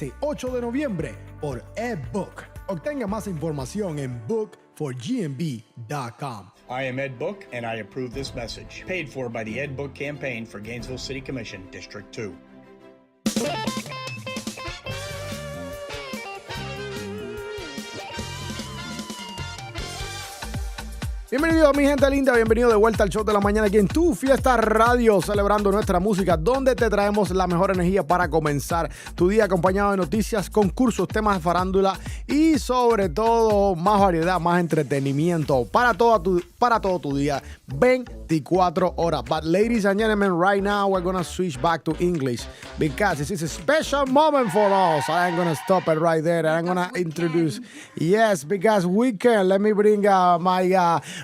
este 8 de noviembre por ebook. Obtenga más información en book4gmb.com. I am Ed Book, and I approve this message. Paid for by the Ed Book campaign for Gainesville City Commission, District 2. Bienvenido mi gente linda, bienvenido de vuelta al show de la mañana aquí en Tu Fiesta Radio, celebrando nuestra música, donde te traemos la mejor energía para comenzar tu día, acompañado de noticias, concursos, temas de farándula y sobre todo más variedad, más entretenimiento para todo tu día, 24 horas. But ladies and gentlemen, right now we're gonna switch back to English because this is a special moment for us. I'm gonna stop it right there. I'm gonna introduce, yes, because we can. Let me bring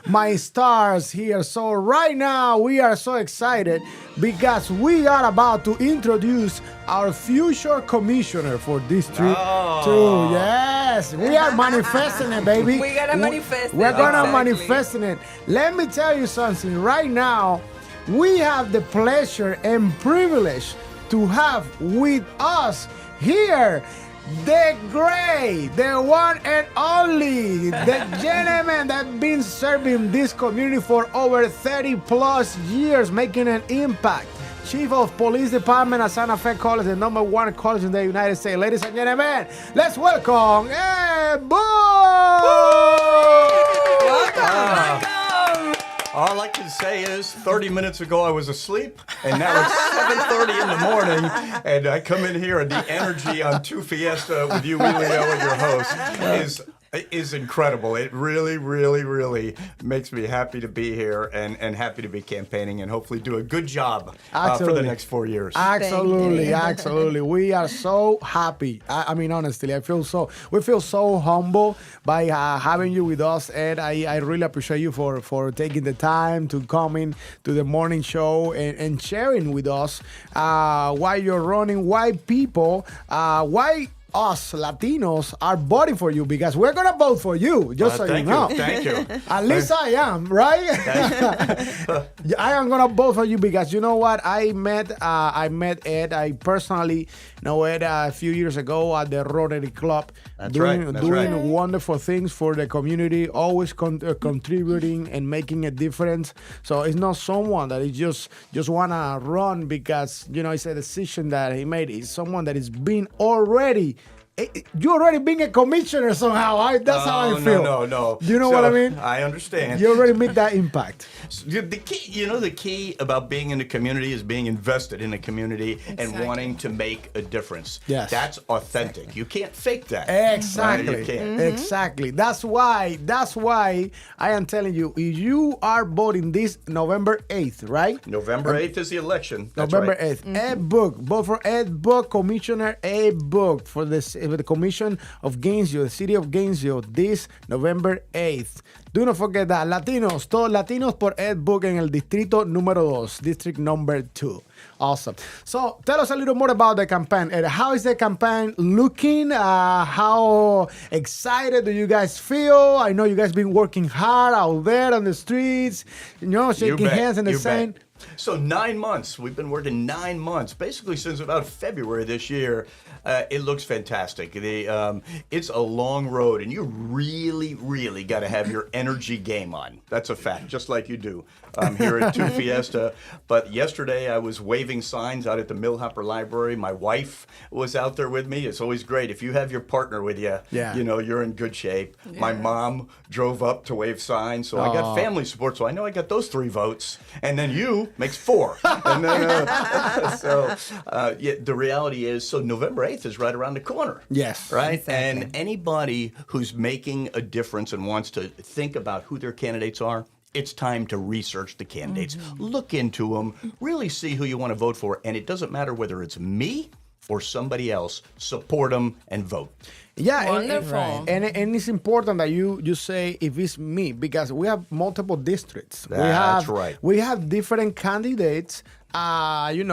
my stars here. So right now we are so excited because we are about to introduce our future commissioner for District 2. Yes, we are manifesting it, baby. We gotta manifest it. We're gonna manifest it. Let me tell you something. Right now, we have the pleasure and privilege to have with us here the great, the one and only, the gentleman that's been serving this community for over 30 plus years, making an impact. Chief of Police Department at Santa Fe College, the number one college in the United States. Ladies and gentlemen, let's welcome Ed Book! Welcome. All I can say is 30 minutes ago I was asleep, and now it's 7:30 in the morning, and I come in here, and the energy on Tu Fiesta with you, Emilio, and your host is incredible. It really, really, really makes me happy to be here and happy to be campaigning and hopefully do a good job for the next 4 years. Absolutely, absolutely. We are so happy. I mean, honestly, we feel so humble by having you with us, Ed. I really appreciate you for taking the time to come in to the morning show and sharing with us why you're running, why us Latinos are voting for you, because we're gonna vote for you. Just so you know. Thank you. At least I am, right? I am gonna vote for you because you know what? I met Ed. I personally know Ed a few years ago at the Rotary Club, doing wonderful things for the community, always contributing and making a difference. So it's not someone that is just wanna run because it's a decision that he made. It's someone that is being already. You already being a commissioner somehow. That's how I feel. No. You know what I mean? I understand. You already made that impact. The key about being in the community is being invested in the community and wanting to make a difference. Yes. That's authentic. You can't fake that. Exactly. Right? You can't. Exactly. That's why I am telling you, if you are voting this November 8th, right? November 8th is the election. That's November right. 8th. Ed Book. Vote for Ed Book, Commissioner Ed Book for the Commission of Gainesville, the City of Gainesville, this November 8th. Do not forget that. Latinos, todos Latinos por Ed Book en el distrito número 2, district number 2. Awesome. So tell us a little more about the campaign. Ed, how is the campaign looking? How excited do you guys feel? I know you guys been working hard out there on the streets, shaking hands and the same. So 9 months. We've been working 9 months, basically since about February this year. It looks fantastic. It's a long road, and you really, really got to have your energy game on. That's a fact, just like you do here at Tu Fiesta. But yesterday, I was waving signs out at the Millhopper Library. My wife was out there with me. It's always great. If you have your partner with you, you're in good shape. Yeah. My mom drove up to wave signs, so I got family support. So I know I got those 3 votes. And then you makes 4. And then, the reality is, so November 8th is right around the corner. Yes. Right? Exactly. And anybody who's making a difference and wants to think about who their candidates are, it's time to research the candidates. Look into them. Really see who you want to vote for. And it doesn't matter whether it's me or somebody else. Support them and vote. Yeah, Wonderful. and it's important that you say if it's me, because we have multiple districts. That's right. We have different candidates, running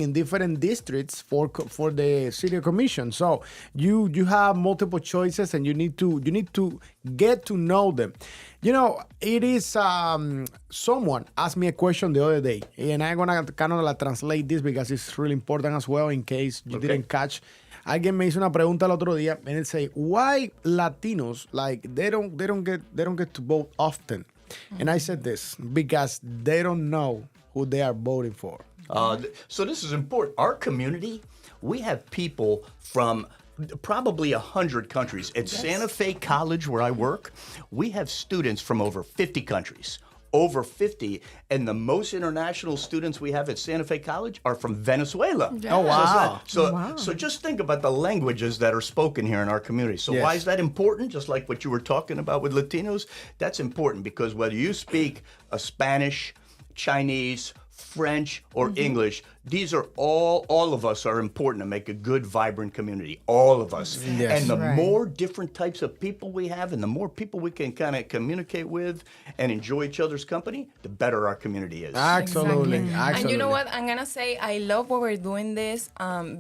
in different districts for the city commission. So you have multiple choices, and you need to get to know them. It is someone asked me a question the other day, and I'm gonna kind of translate this because it's really important as well in case you didn't catch. Alguien me hizo una pregunta el otro día, and it say, why Latinos they don't get to vote often? And I said this because they don't know who they are voting for. So this is important. Our community, we have people from probably 100 countries. At Santa Fe College, where I work, we have students from over 50 countries. Over 50, and the most international students we have at Santa Fe College are from Venezuela. Yeah. Oh, wow. So just think about the languages that are spoken here in our community. So why is that important? Just like what you were talking about with Latinos, that's important because whether you speak a Spanish, Chinese, French, or English, these are all of us are important to make a good, vibrant community. All of us. Yes. And the more different types of people we have and the more people we can kind of communicate with and enjoy each other's company, the better our community is. Absolutely. And you know what? I'm going to say I love why we're doing this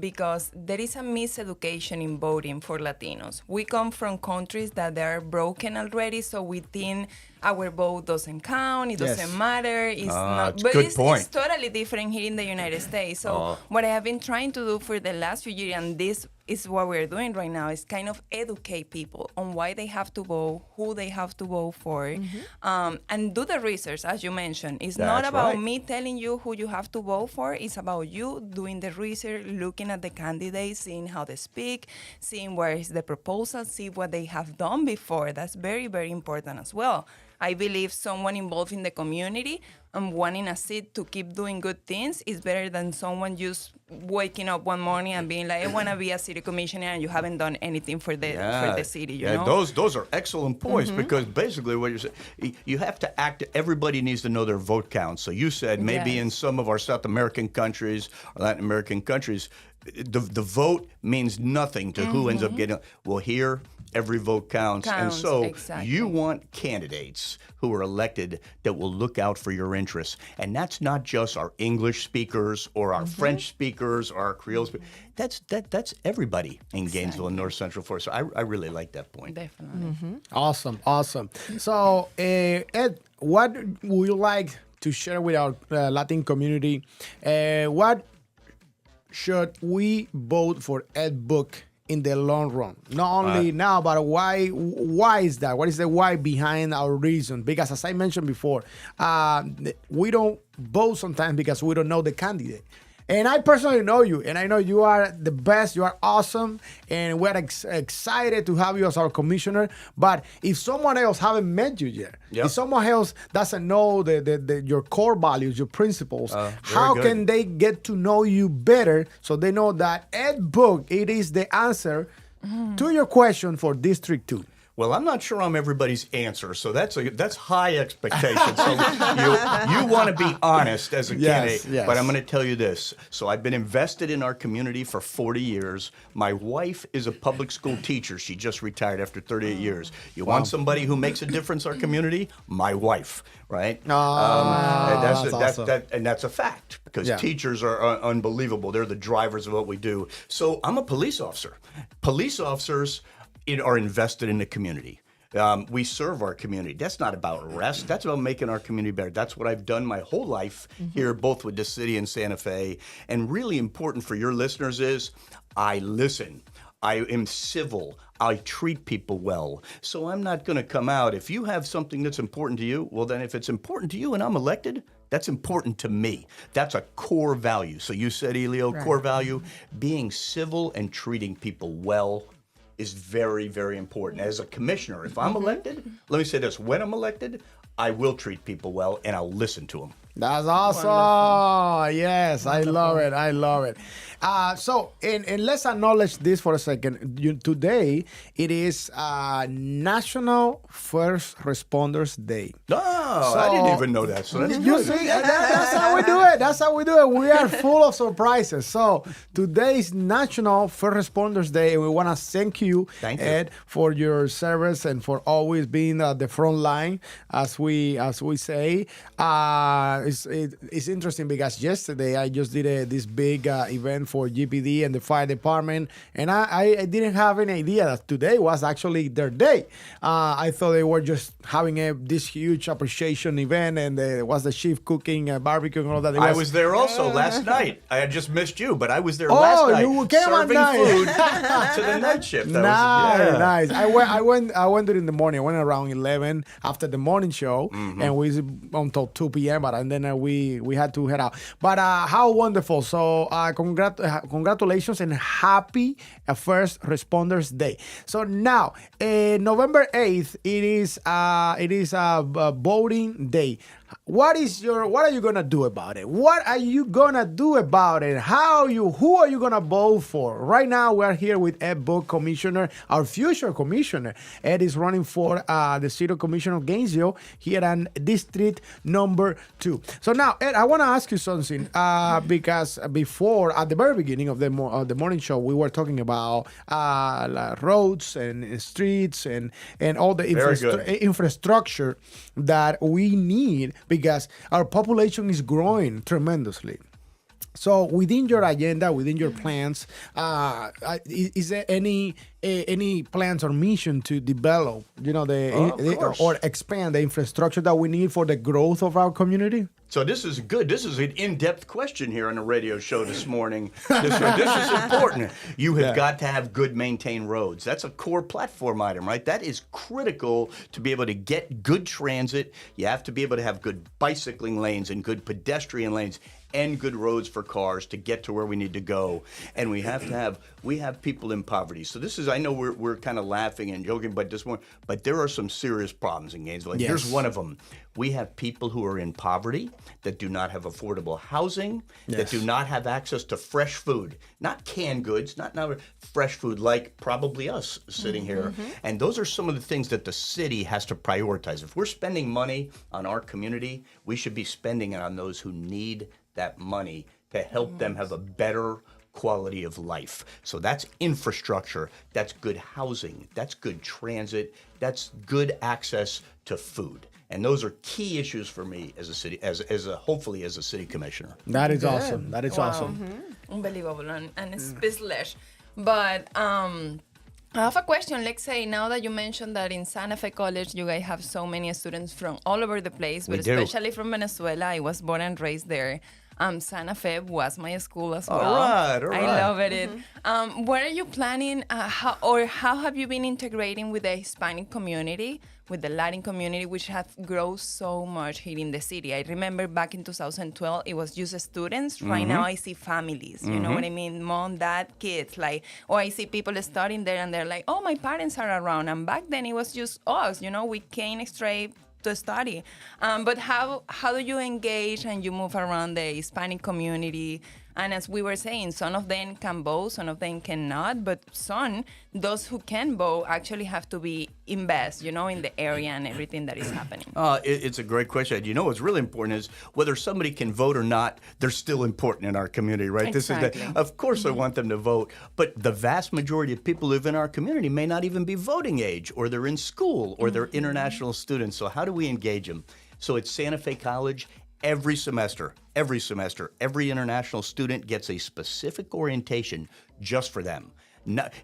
because there is a miseducation in voting for Latinos. We come from countries that are broken already, so we think our vote doesn't count, it doesn't matter. It's not, but good point. It's totally different here in the United States. So what I have been trying to do for the last few years, and this is what we're doing right now, is kind of educate people on why they have to vote, who they have to vote for, and do the research, as you mentioned. It's not about me telling you who you have to vote for. It's about you doing the research, looking at the candidates, seeing how they speak, seeing where is the proposal, see what they have done before. That's very, very important as well. I believe someone involved in the community and wanting a seat to keep doing good things is better than someone just waking up one morning and being like, I want to be a city commissioner, and you haven't done anything for the city, you know? Those are excellent points because basically what you're saying, you have to act, everybody needs to know their vote count. So you said maybe in some of our South American countries or Latin American countries, the vote means nothing to who ends up getting. Well, here, every vote counts. And so you want candidates who are elected that will look out for your interests. And that's not just our English speakers or our French speakers or our Creole speakers. That's everybody in Gainesville and North Central Florida. So I really like that point. Definitely. Awesome. So, Ed, what would you like to share with our Latin community? What should we vote for Ed Book in the long run? Not only now, but why is that? What is the why behind our reason? Because as I mentioned before, we don't vote sometimes because we don't know the candidate. And I personally know you, and I know you are the best, you are awesome, and we're excited to have you as our commissioner. But if someone else haven't met you yet, if someone else doesn't know your core values, your principles, how can they get to know you better so they know that Ed Book, it is the answer to your question for District 2? Well, I'm not sure I'm everybody's answer, so that's high expectation. So you want to be honest as a candidate, but I'm going to tell you this. So I've been invested in our community for 40 years. My wife is a public school teacher. She just retired after 38 years. You want somebody who makes a difference in our community? My wife, right? And that's a fact because teachers are unbelievable. They're the drivers of what we do. So I'm a police officer. Police officers are invested in the community. We serve our community. That's not about arrest. That's about making our community better. That's what I've done my whole life here, both with the city and Santa Fe. And really important for your listeners is I listen. I am civil. I treat people well. So I'm not going to come out. If you have something that's important to you, well, then if it's important to you and I'm elected, that's important to me. That's a core value. So you said, Elio, core value, being civil and treating people well is very, very important. As a commissioner, if I'm elected, let me say this, when I'm elected, I will treat people well and I'll listen to them. That's awesome. Wonderful. Yes, I love it. I love it. So, and let's acknowledge this for a second. Today, it is National First Responders Day. Oh, I didn't even know that. So that's You good. see, that's how we do it. That's how we do it. We are full of surprises. So today is National First Responders Day, and we want to thank you, Ed, for your service and for always being at the front line, as we say. It's interesting because yesterday I just did this big event for GPD and the fire department, and I didn't have any idea that today was actually their day. I thought they were just having this huge appreciation event, and there was the chief cooking, barbecue, and all that. I was there also last night. I had just missed you, but I was there last night. You came serving at night. food to the night shift. Nice. I went in the morning. I went around 11 after the morning show, and we until 2 p.m. But and then we had to head out. But how wonderful! So congratulations and happy First Responders Day. So now, November 8th, it is voting day. What are you gonna do about it? What are you gonna do about it? Who are you gonna vote for? Right now, we are here with Ed Book, Commissioner, our future Commissioner. Ed is running for the City Commission of Gainesville here in District Number 2. So now, Ed, I want to ask you something because before, at the very beginning of the morning show, we were talking about roads and streets and all the infrastructure that we need, because our population is growing tremendously. So within your agenda, within your plans, is there any plans or mission to develop, or expand the infrastructure that we need for the growth of our community? So this is good. This is an in-depth question here on the radio show this morning. This is important. You have got to have good maintained roads. That's a core platform item, right? That is critical to be able to get good transit. You have to be able to have good bicycling lanes and good pedestrian lanes and good roads for cars to get to where we need to go. And we have people in poverty. So this is, I know we're kind of laughing and joking, but there are some serious problems in Gainesville. And here's one of them. We have people who are in poverty, that do not have affordable housing, that do not have access to fresh food, not canned goods, not fresh food like probably us sitting here. And those are some of the things that the city has to prioritize. If we're spending money on our community, we should be spending it on those who need that money to help them have a better quality of life. So that's infrastructure, that's good housing, that's good transit, that's good access to food. And those are key issues for me as a city, hopefully as a city commissioner. That is awesome. That is awesome. Unbelievable and speechless. But I have a question. Let's say now that you mentioned that in Santa Fe College, you guys have so many students from all over the place, but especially from Venezuela. I was born and raised there. Santa Fe was my school as well. All right. I love it. What are you planning, how have you been integrating with the Hispanic community, with the Latin community, which have grown so much here in the city? I remember back in 2012, it was just students. Right now, I see families. You know what I mean? Mom, dad, kids. Or I see people studying there, and they're like, oh, my parents are around. And back then, it was just us. We came straight to study. But how do you engage and you move around the Hispanic community? And as we were saying, some of them can vote, some of them cannot, but those who can vote actually have to be invest, in the area and everything that is happening. It's a great question. What's really important is whether somebody can vote or not, they're still important in our community, right? Exactly. Of course I want them to vote, but the vast majority of people who live in our community may not even be voting age, or they're in school, or they're international students. So how do we engage them? So at Santa Fe College, every semester, every international student gets a specific orientation just for them.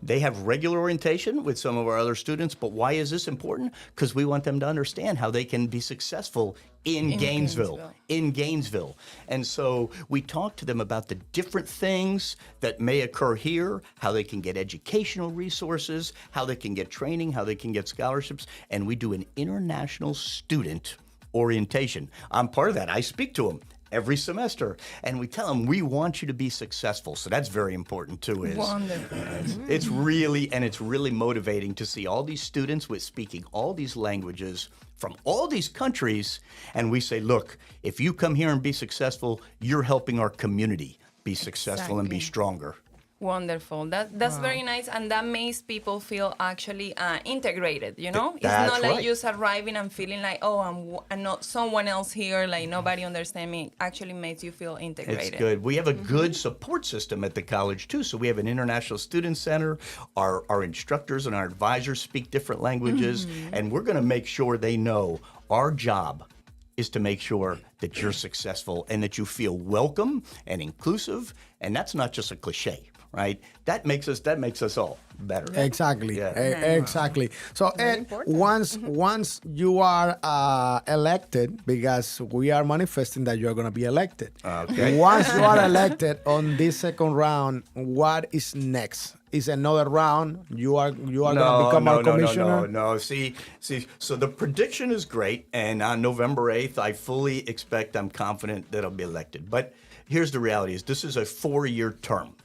They have regular orientation with some of our other students, but why is this important? Because we want them to understand how they can be successful in Gainesville. And so we talk to them about the different things that may occur here, how they can get educational resources, how they can get training, how they can get scholarships, and we do an international student orientation. I'm part of that. I speak to them every semester. And we tell them, we want you to be successful. So that's very important too. Wonderful. It's really motivating to see all these students with speaking all these languages from all these countries. And we say, look, if you come here and be successful, you're helping our community be successful and be stronger. Wonderful. That's very nice, and that makes people feel actually integrated. You know, it's That's not like right. just arriving and feeling like, oh, I'm not someone else here. Like nobody understands me. It actually makes you feel integrated. It's good. We have a good support system at the college too. So we have an international student center. Our instructors and our advisors speak different languages, and we're going to make sure they know our job is to make sure that you're successful and that you feel welcome and inclusive. And that's not just a cliche. Right, that makes us all better. Exactly. Yeah. Exactly. So, Ed, once you are elected, because we are manifesting that you're going to be elected. Okay. Once you are elected on this second round, what is next? Is another round? You are going to become our commissioner? No. See. So the prediction is great, and on November 8th, I fully expect, I'm confident that I'll be elected. But here's the reality: is this is a 4-year term.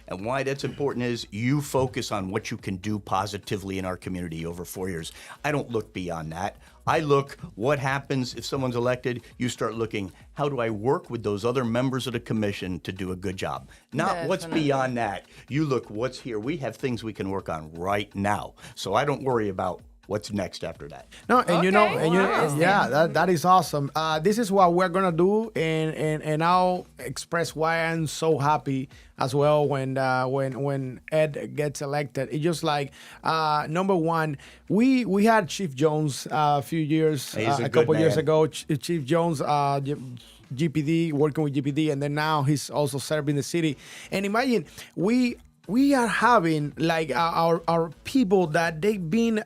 And why that's important is you focus on what you can do positively in our community over 4 years. I don't look beyond that. I look what happens if someone's elected. You start looking, how do I work with those other members of the commission to do a good job? Not what's beyond that. You look what's here. We have things we can work on right now. So I don't worry about what's next after that. No, and Wow. that is awesome. This is what we're gonna do, and I'll express why I'm so happy as well when Ed gets elected. It's just like number one, we had Chief Jones a few years, He's a a good couple years man. ago. Chief Jones. GPD, working with GPD, and then now he's also serving the city. And imagine we are having like our people that they've been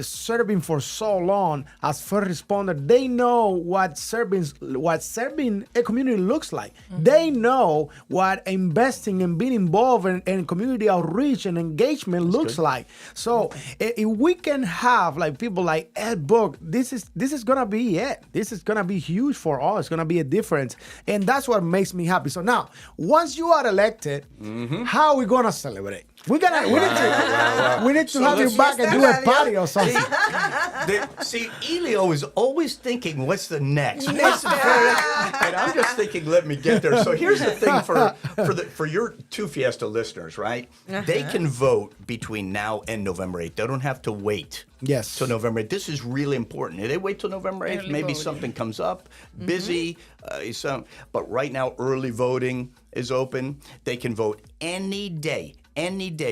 serving for so long as first responder. They know what serving a community looks like. They know what investing and being involved in community outreach and engagement looks like. So if we can have like people like Ed Book, this is gonna be it. This is gonna be huge for us. It's gonna be a difference, and that's what makes me happy. So now, once you are elected, how are we gonna celebrate? We need to have you back and do a party or something. See, Elio is always thinking, what's the next? And I'm just thinking, let me get there. So here's the thing for your two Fiesta listeners, right? They can vote between now and November 8th. They don't have to wait. Yes. Till November 8th. This is really important. If they wait till November 8th, Early maybe voting. something comes up, busy, but right now early voting is open. They can vote any day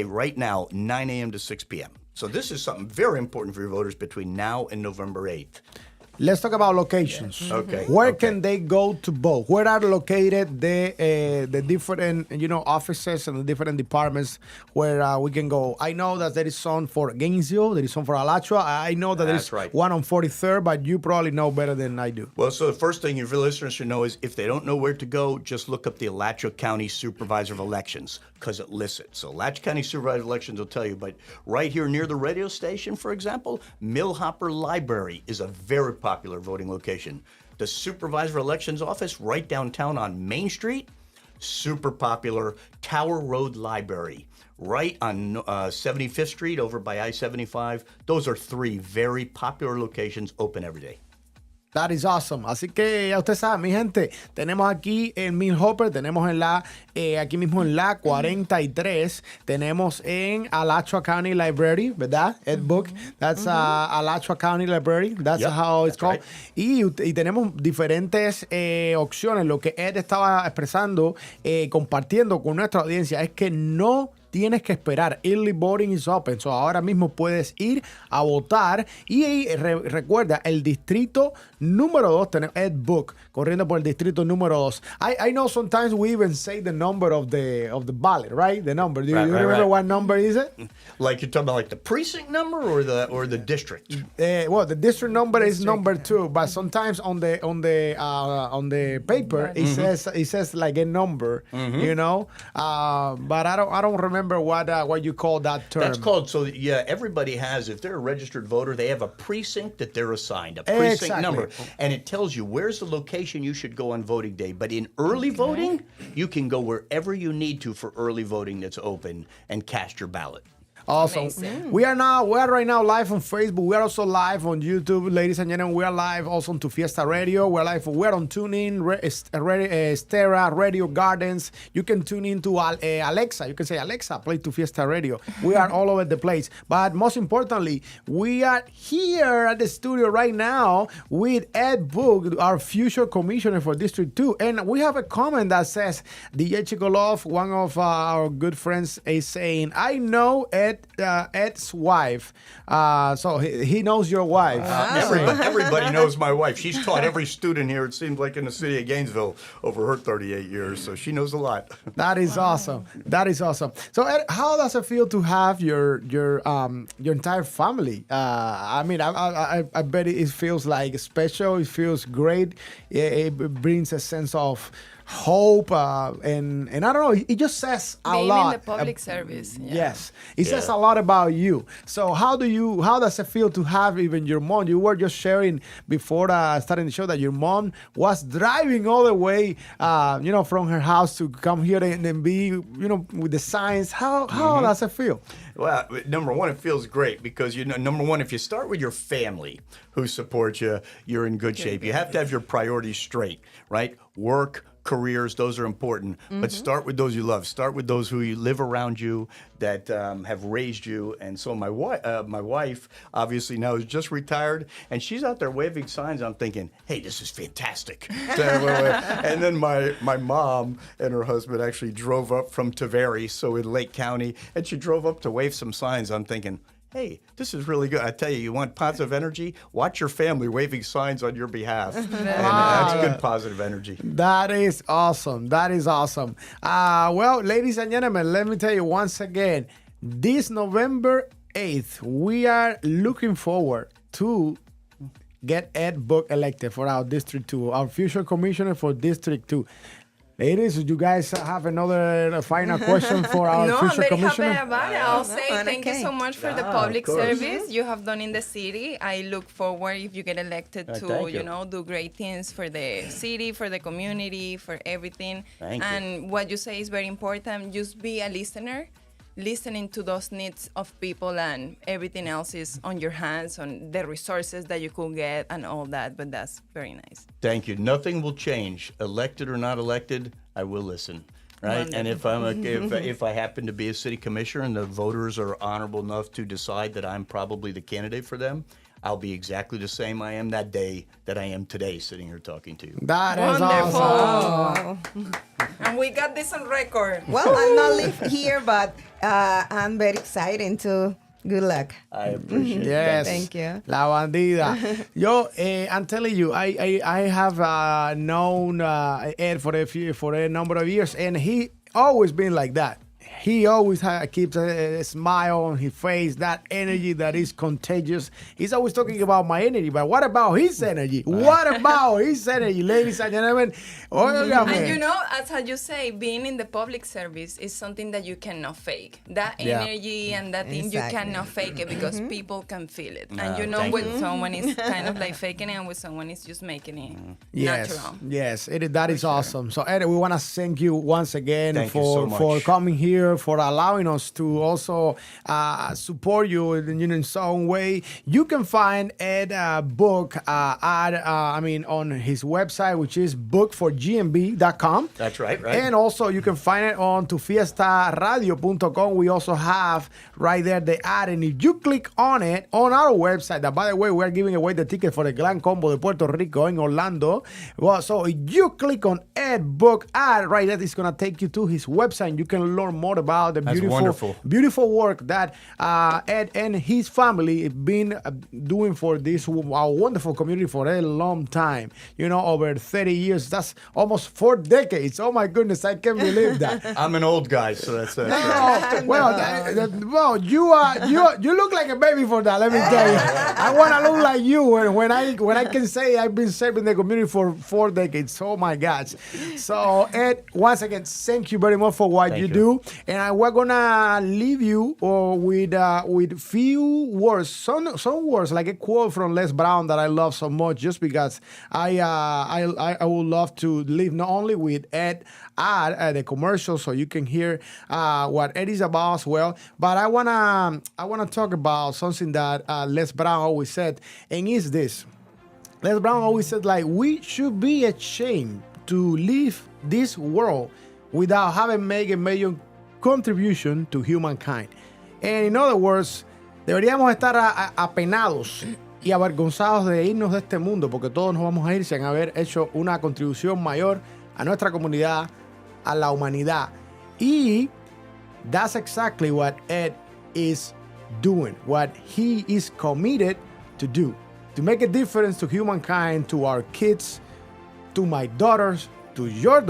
right now, 9 a.m. to 6 p.m. So this is something very important for your voters between now and November 8th. Let's talk about locations. Okay. Where can they go to vote? Where are located the different offices and the different departments where we can go? I know that there is some for Gainesville, there is some for Alachua. I know that there That's is right. one on 43rd, but you probably know better than I do. Well, so the first thing your listeners should know is if they don't know where to go, just look up the Alachua County Supervisor of Elections because it lists it. So Alachua County Supervisor of Elections will tell you. But right here near the radio station, for example, Millhopper Library is a very popular voting location. The Supervisor of Elections office right downtown on Main Street, super popular. Tower Road Library right on 75th Street over by I-75. Those are 3 very popular locations open every day. That is awesome. Así que ya usted sabe, mi gente, tenemos aquí en Millhopper, tenemos aquí mismo en la 43, tenemos en Alachua County Library, ¿verdad? Ed Book. That's Alachua County Library. That's Yep, how it's that's called. right. Y tenemos diferentes opciones. Lo que Ed estaba expresando, compartiendo con nuestra audiencia, es que no tienes que esperar. Early voting is open. So ahora mismo puedes ir a votar. Y recuerda, el distrito número 2, tenemos Ed Book, corriendo por el distrito número 2. I know sometimes we even say the number of the ballot, right? The number. Do you remember what number is it? Like you're talking about like the precinct number or the district? Well, the district number is number 2, but sometimes on the paper it says like a number, but I don't remember remember what you call that term. That's called, so yeah, everybody has, if they're a registered voter, they have a precinct that they're assigned, a precinct number. And it tells you where's the location you should go on voting day. But in early voting, you can go wherever you need to for early voting that's open and cast your ballot. Awesome. We are right now live on Facebook. We are also live on YouTube, ladies and gentlemen. We are live also on Tu Fiesta Radio. We're on TuneIn, Stera, Radio Gardens. You can tune in to Alexa. You can say, Alexa, play Tu Fiesta Radio. We are all over the place. But most importantly, we are here at the studio right now with Ed Book, our future commissioner for District 2. And we have a comment that says, DJ Chikolov, one of our good friends, is saying, I know Ed's wife. So he knows your wife. Everybody knows my wife. She's taught every student here, it seems like, in the city of Gainesville over her 38 years. So she knows a lot. That is awesome. That is awesome. So Ed, how does it feel to have your entire family? I mean, I bet it feels like special. It feels great. It brings a sense of hope and I don't know, it just says a lot. Being in the public service. Yeah. Yes, it says a lot about you. So how does it feel to have even your mom? You were just sharing before starting the show that your mom was driving all the way from her house to come here and be with the signs. How does it feel? Well, number one, it feels great because, number one, if you start with your family who supports you, you're in good shape. You have to have your priorities straight, right? Work, careers, those are important. But start with those you love. Start with those who you live around you, that have raised you. And so my wife, obviously now is just retired, and she's out there waving signs. I'm thinking, hey, this is fantastic. And then my mom and her husband actually drove up from Tavares, so in Lake County, and she drove up to wave some signs. I'm thinking, hey, this is really good. I tell you, you want positive energy? Watch your family waving signs on your behalf. And that's good positive energy. That is awesome. That is awesome. Well, ladies and gentlemen, let me tell you once again, this November 8th, we are looking forward to get Ed Book elected for our District 2, our future commissioner for District 2. Ladies, you guys have another final question for our future commissioner? No, I'm very happy about it. I'll say thank you so much for the public service you have done in the city. I look forward if you get elected to, do great things for the city, for the community, for everything. And what you say is very important. Just be a listener. Listening to those needs of people, and everything else is on your hands, on the resources that you could get and all that, but that's very nice. Thank you. Nothing will change. Elected or not elected, I will listen. Right? Wonderful. And if I happen to be a city commissioner and the voters are honorable enough to decide that I'm probably the candidate for them, I'll be exactly the same I am that day that I am today sitting here talking to you. That is wonderful. Awesome. And we got this on record. Well, I'll not live here, but I'm very excited too. Good luck. I appreciate it. Yes. Thank you. La bandida. Yo, I'm telling you, I have known Ed for a number of years, and he always been like that. He always keeps a smile on his face, that energy that is contagious. He's always talking about my energy, but what about his energy? What about his energy, ladies and gentlemen? And as you say, being in the public service is something that you cannot fake. That energy and that thing, you cannot fake it because people can feel it. And when someone is kind of like faking it and when someone is just making it natural. Yes, that is awesome. So, Ed, we want to thank you once again for coming here, for allowing us to also support you in some way. You can find Ed Book on his website, which is bookforgmb.com. That's right. And also you can find it on tufiestaradio.com. We also have right there the ad, and if you click on it on our website, that by the way, we're giving away the ticket for the Gran Combo de Puerto Rico in Orlando. Well, so if you click on Ed Book ad right there, it's going to take you to his website, and you can learn more about the beautiful work that Ed and his family have been doing for this wonderful community for a long time. Over 30 years. That's almost 4 decades. Oh my goodness, I can't believe that. I'm an old guy, so that's it. Well, you look like a baby for that. Let me tell you. I want to look like you when I can say I've been serving the community for 4 decades. Oh my gosh. So Ed, once again, thank you very much for what you do. And we're gonna leave you with few words, some words like a quote from Les Brown that I love so much, just because I would love to leave not only with Ed at the commercial so you can hear what Ed is about as well, but I wanna talk about something that Les Brown always said, and is this. Les Brown always said, like, we should be ashamed to leave this world without having made a major contribution to humankind. And in other words, deberíamos estar apenados y avergonzados de irnos de este mundo, porque todos nos vamos a ir sin haber hecho una contribución mayor a nuestra comunidad, a la humanidad. Y that's exactly what Ed is doing, what he is committed to do, to make a difference to humankind, to our kids, to my daughters, to your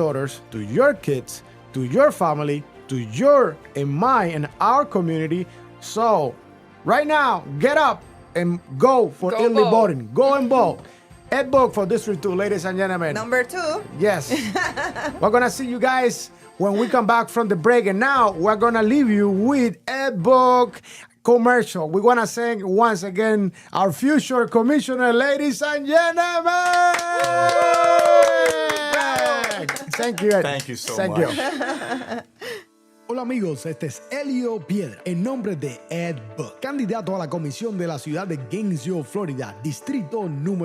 kids, to your family, to your and my and our community. So right now, get up and go for early voting. Go and vote. Ed Book for District 2, ladies and gentlemen. Number 2. Yes. We're going to see you guys when we come back from the break. And now we're going to leave you with Ed Book commercial. We want to thank once again our future commissioner, ladies and gentlemen. Thank you, Ed. Thank you so much. Hola amigos, este es Elio Piedra, en nombre de Ed Book, candidato a la comisión de la ciudad de Gainesville, Florida, distrito número